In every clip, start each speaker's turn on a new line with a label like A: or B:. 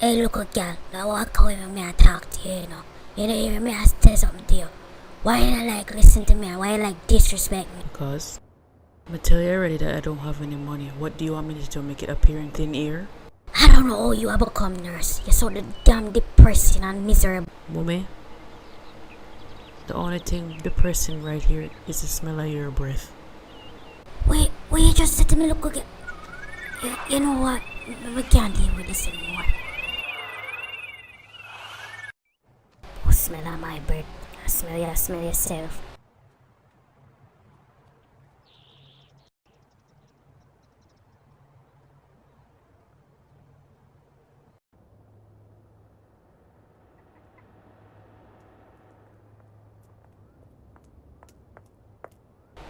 A: Hey, look, girl, now walk away when me I talk to you, you know. You know, hear me I say something to you. Why you not like listen to me? Why you like disrespect me?
B: Because I tell you already that I don't have any money. What do you want me to do? Make it appear in thin air?
A: I don't know how you have become nurse. You're so damn depressing and miserable.
B: Mommy, the only thing depressing right here is the smell of your breath.
A: Wait, you just said to me, look again. You know what? We can't deal with this anymore. Oh, smell of my breath. I smell yourself.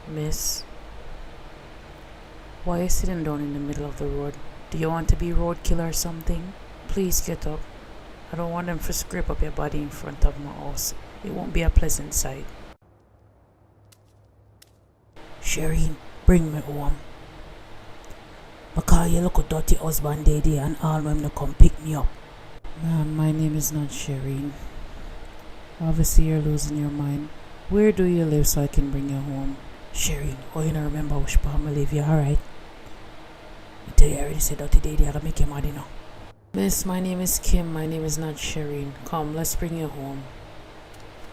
B: Miss, why are you sitting down in the middle of the road? Do you want to be roadkill or something? Please get up. I don't want them to scrape up your body in front of my house. It won't be a pleasant sight.
C: Shireen, bring me home. Because you look a dirty husband daddy and all them to come pick me up.
B: Ma'am, my name is not Shireen. Obviously you're losing your mind. Where do you live so I can bring you home?
C: Shireen, oh you don't remember which part I live, you alright? I tell you I already said dirty daddy, I'll make you mad, you know.
B: Miss, my name is Kim. My name is not Shireen. Come, let's bring you home.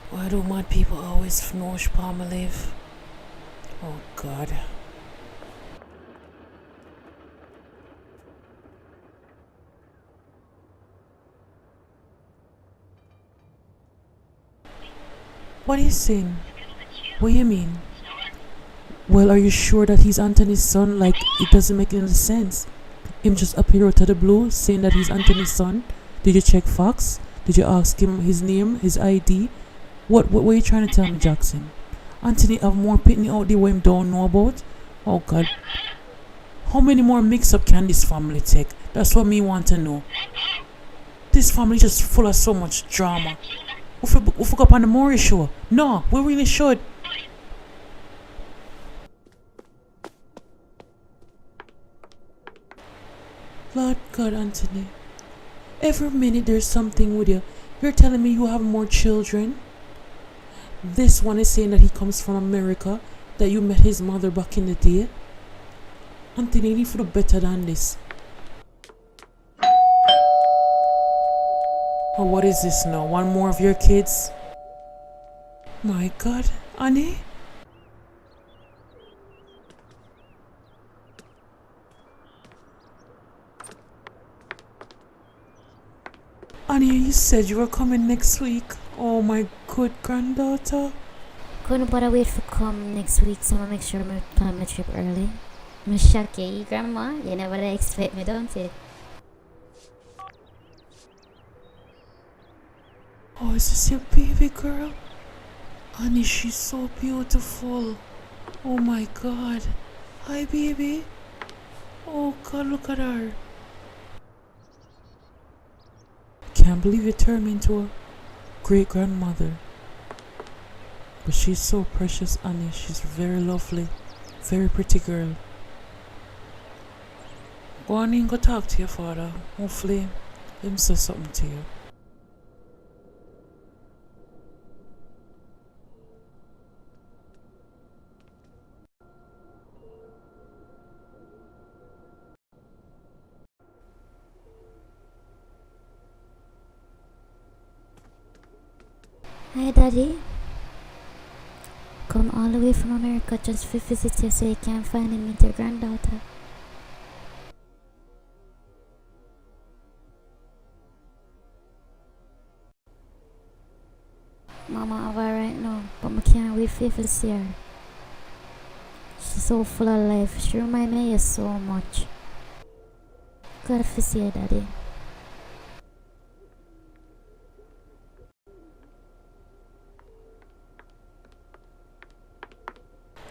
B: Why do mad people always know which part I live? Oh God. What are you saying? What do you mean? Well, are you sure that he's Anthony's son? Like, it doesn't make any sense. Him just appear out of the blue saying that he's Anthony's son. Did you check Fox? Did you ask him his name, his ID? What were you trying to tell me, Jackson? Anthony have more pitney out there where him don't know about? Oh God. How many more mix-up can this family take? That's what me want to know. This family just full of so much drama. We forgot up on the Maury show. No, we really should. Lord God, Anthony. Every minute there's something with you. You're telling me you have more children? This one is saying that he comes from America, that you met his mother back in the day. Anthony, you need to do better than this. Oh, what is this now? One more of your kids? My God, Annie? Annie, you said you were coming next week. Oh, my good granddaughter.
A: Couldn't bother wait for come next week, so I'll make sure I plan my trip early. I'm shocked, you, Grandma. You never expect me, don't you?
B: Oh, is this your baby girl? Honey, she's so beautiful. Oh my God. Hi, baby. Oh God, look at her. Can't believe you turned me into a great grandmother. But she's so precious, Annie. She's very lovely. Very pretty girl. Go on in, go talk to your father. Hopefully, him say something to you.
A: Hi, Daddy. Come all the way from America just to visit you so you can finally meet your granddaughter. Mama have her right now, but I can't wait for you to see her. She's so full of life. She reminds me of you so much. Glad to see her, Daddy.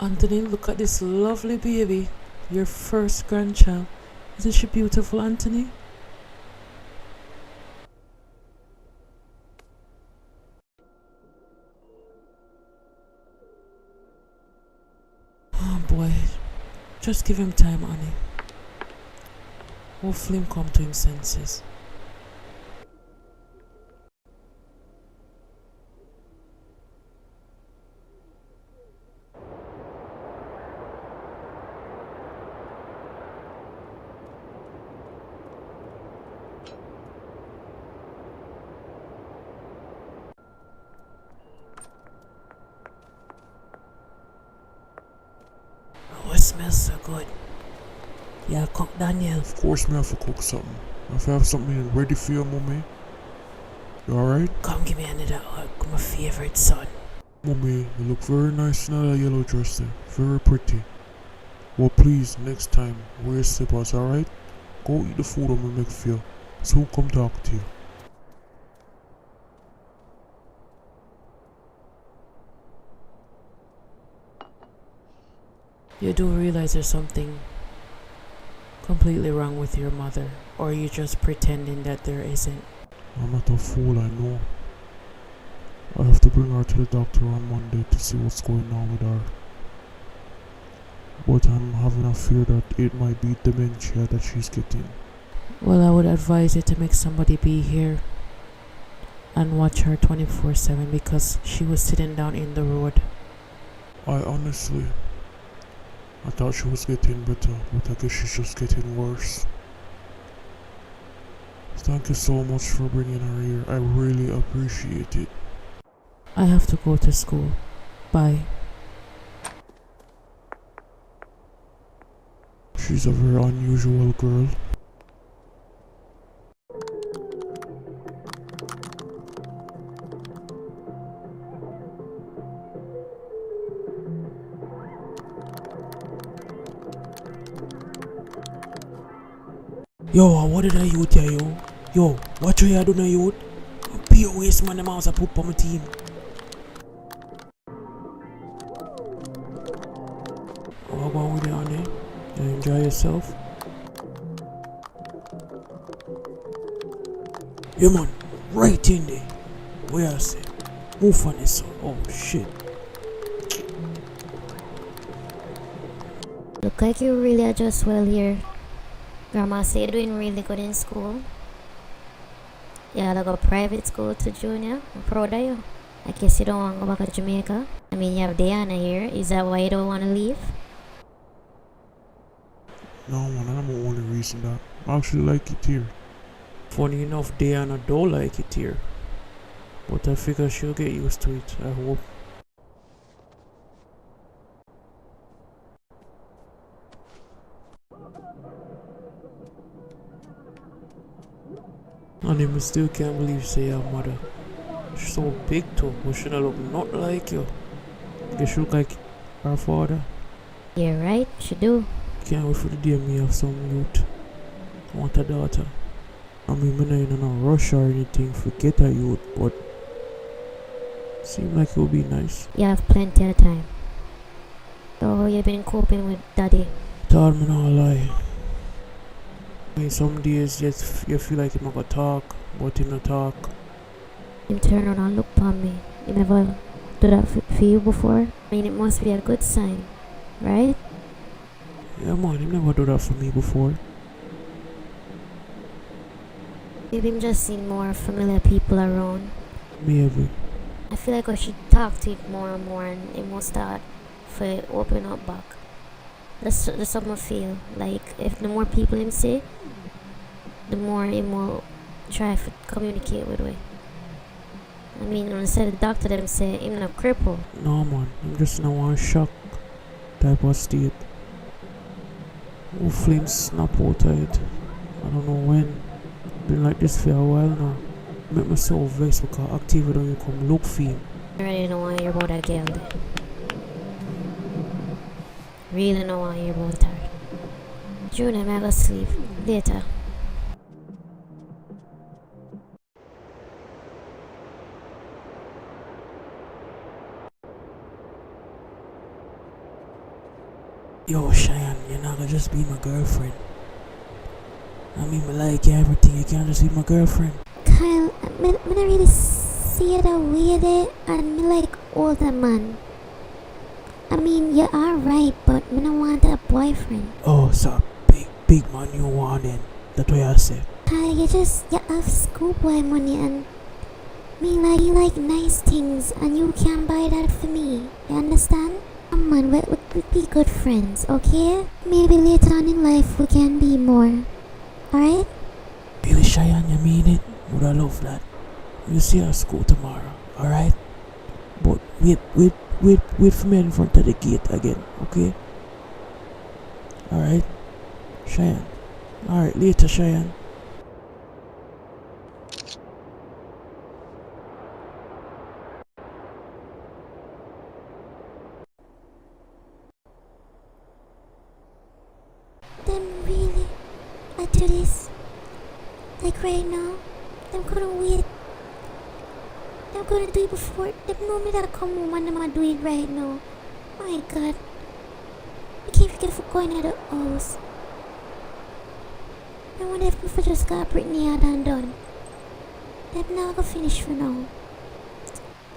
B: Anthony, look at this lovely baby. Your first grandchild. Isn't she beautiful, Anthony? Oh boy. Just give him time, Annie. Hopefully him come to his senses.
C: smells so good. Yeah, cook Daniel.
D: Of course, me have to cook something. If I have something ready for you, mommy. You alright?
C: Come give me another hug, my favorite son.
D: Mommy, you look very nice in that yellow dress there. Very pretty. Well, please, next time, wear slippers, alright? Go eat the food I'm gonna make for you. So come talk to you.
C: You do realize there's something completely wrong with your mother, or are you just pretending that there isn't?
D: I'm not a fool, I know. I have to bring her to the doctor on Monday to see what's going on with her. But I'm having a fear that it might be dementia that she's getting.
C: Well, I would advise you to make somebody be here and watch her 24/7 because she was sitting down in the road.
D: I thought she was getting better, but I guess she's just getting worse. Thank you so much for bringing her here. I really appreciate it.
C: I have to go to school. Bye.
D: She's a very unusual girl.
C: Yo, what did I youth here, yo? Yo, what you do now, youth? Be a waste man, the mouse I put on my team. What going with you on there? You enjoy yourself? Yeah, man, right in there. Where I say? Move on this one. Oh, shit.
A: Look like you really adjust well here. Grandma say you're doing really good in school. You gotta go private school to junior. I'm proud of you. I guess you don't want to go back to Jamaica. I mean, you have Diana here. Is that why you don't want to leave?
D: No man, I'm the only reason that I actually like it here.
C: Funny enough, Diana don't like it here. But I figure she'll get used to it, I hope. And I still can't believe say your mother. She's so big too, but she don't look not like you. She look like her father.
A: You're right, she do.
C: Can't wait for the day me have some youth. I want a daughter. I mean, I'm not in a rush or anything, forget a youth, but seem like it would be nice.
A: You have plenty of time. So how you been coping with daddy?
C: Tell me not lie. I mean, some days you feel like you're not gonna talk, but you not talk.
A: Him turn around and look upon me. You never do that for you before? I mean, it must be a good sign, right?
C: Yeah man, you never do that for me before.
A: Maybe I'm just seeing more familiar people around.
C: Maybe.
A: I feel like I should talk to it more and more and it must start for open up back. That's something I feel. Like if the more people him see, the more him will try to communicate with me. I mean, when I said the doctor them say him not cripple.
C: No man, I'm just in a one shock type of state. Hopefully him snap out of it. I don't know when. Been like this for a while now. Make me so vexed because activity don't even come look for him.
A: I really don't want to hear about that girl then. Really don't want to hear about her. June, I'm gonna sleep. Later.
C: Yo, Cheyenne, you're not gonna just be my girlfriend. I mean, I like everything. You can't just be my girlfriend.
A: Kyle, I don't really see it that way there, and me like older man. I mean, you are right, but me don't want a boyfriend.
C: Oh, so big man you want then. That's what I said.
A: Kyle, you have schoolboy money, and you like nice things, and you can buy that for me. You understand? Come on, we'll be good friends, okay? Maybe later on in life we can be more. Alright?
C: Really, Cheyenne, you mean it? Would I love that? We'll see you at school tomorrow, alright? But wait for me in front of the gate again, okay?
B: Alright, Cheyenne. Alright, later, Cheyenne.
A: Them really, I do this. Like right now, them couldn't wait. Them couldn't do it before. Them know me that I come home and them are do it right now. My God. I can't forget for going to the house. I wonder if I just got Brittany out and done. Them now go finish for now.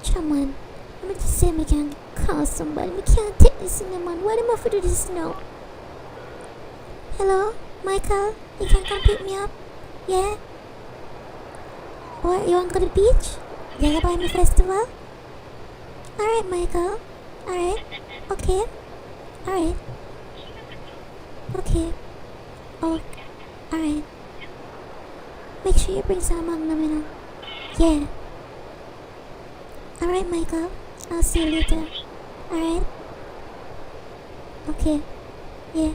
A: Chairman, I'm just saying I can call somebody. We can't take this in the man. Why do I have to do this now? Hello, Michael? You can come pick me up? Yeah? Or you want to go to the beach? Yeah, buy me festival? Alright, Michael. Alright. Okay. Alright. Okay. Oh, alright. Make sure you bring some Magnum, you know. Yeah. Alright, Michael. I'll see you later. Alright? Okay. Yeah.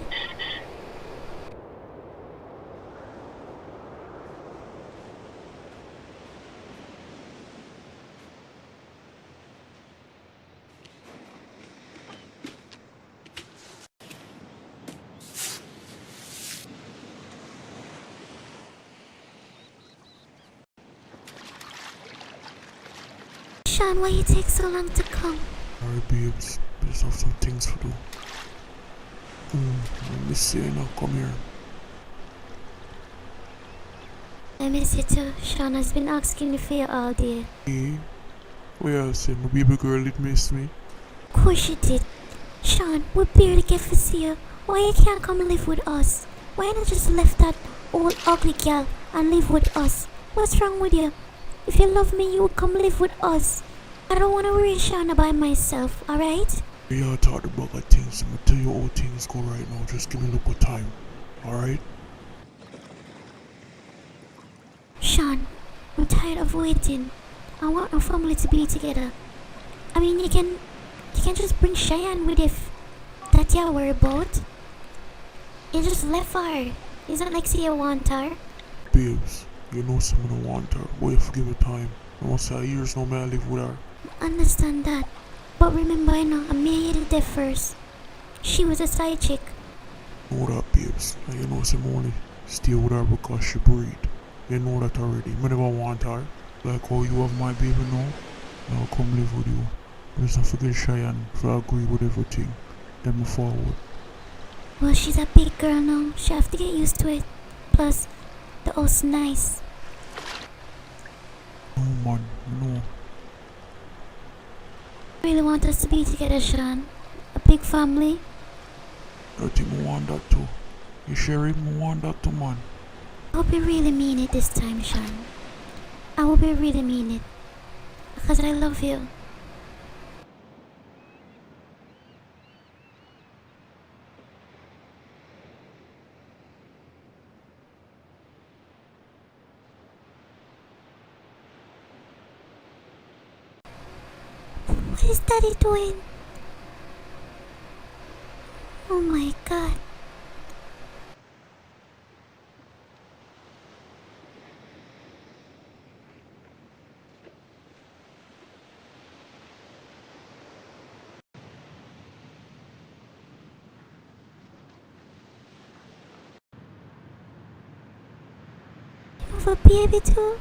A: Sean, why you take so long to come?
D: Alright, babes. I just have some things to do. Let me see you now. Come here.
A: I miss you too. Sean has been asking me for you all day.
D: Hey, what you say? My baby girl did miss me.
A: Of course you did. Sean, we barely get to see you. Why you can't come and live with us? Why not just left that old ugly girl and live with us? What's wrong with you? If you love me, you would come live with us. I don't want to worry Sean by myself, alright?
D: We are talking about things. I'm gonna tell you how things go right now. Just give me a little time. Alright?
A: Sean, I'm tired of waiting. I want our family to be together. I mean, you can just bring Cheyenne with if that you worry about. You just left her. Is that like say you want her?
D: Babes, you know someone don't want her. Boy, you forgive me time. I want to say years no man live with her.
A: Understand that. But remember, I know, I made it there first. She was a side chick.
D: Know that, babes. And you know some only stay with her because she breed. You know that already. I never want her. Like how you have my baby now. Now come live with you. Let's not forget Cheyenne if I agree with everything. Let me forward.
A: Well, she's a big girl now. She have to get used to it. Plus, the house nice.
D: No man, no.
A: Really want us to be together, Sean. A big family.
D: I think I want that too. You share it, I want that too, man.
A: I hope you really mean it this time, Sean. I hope you really mean it. Because I love you. What is Daddy doing? Oh my God. You have a baby too?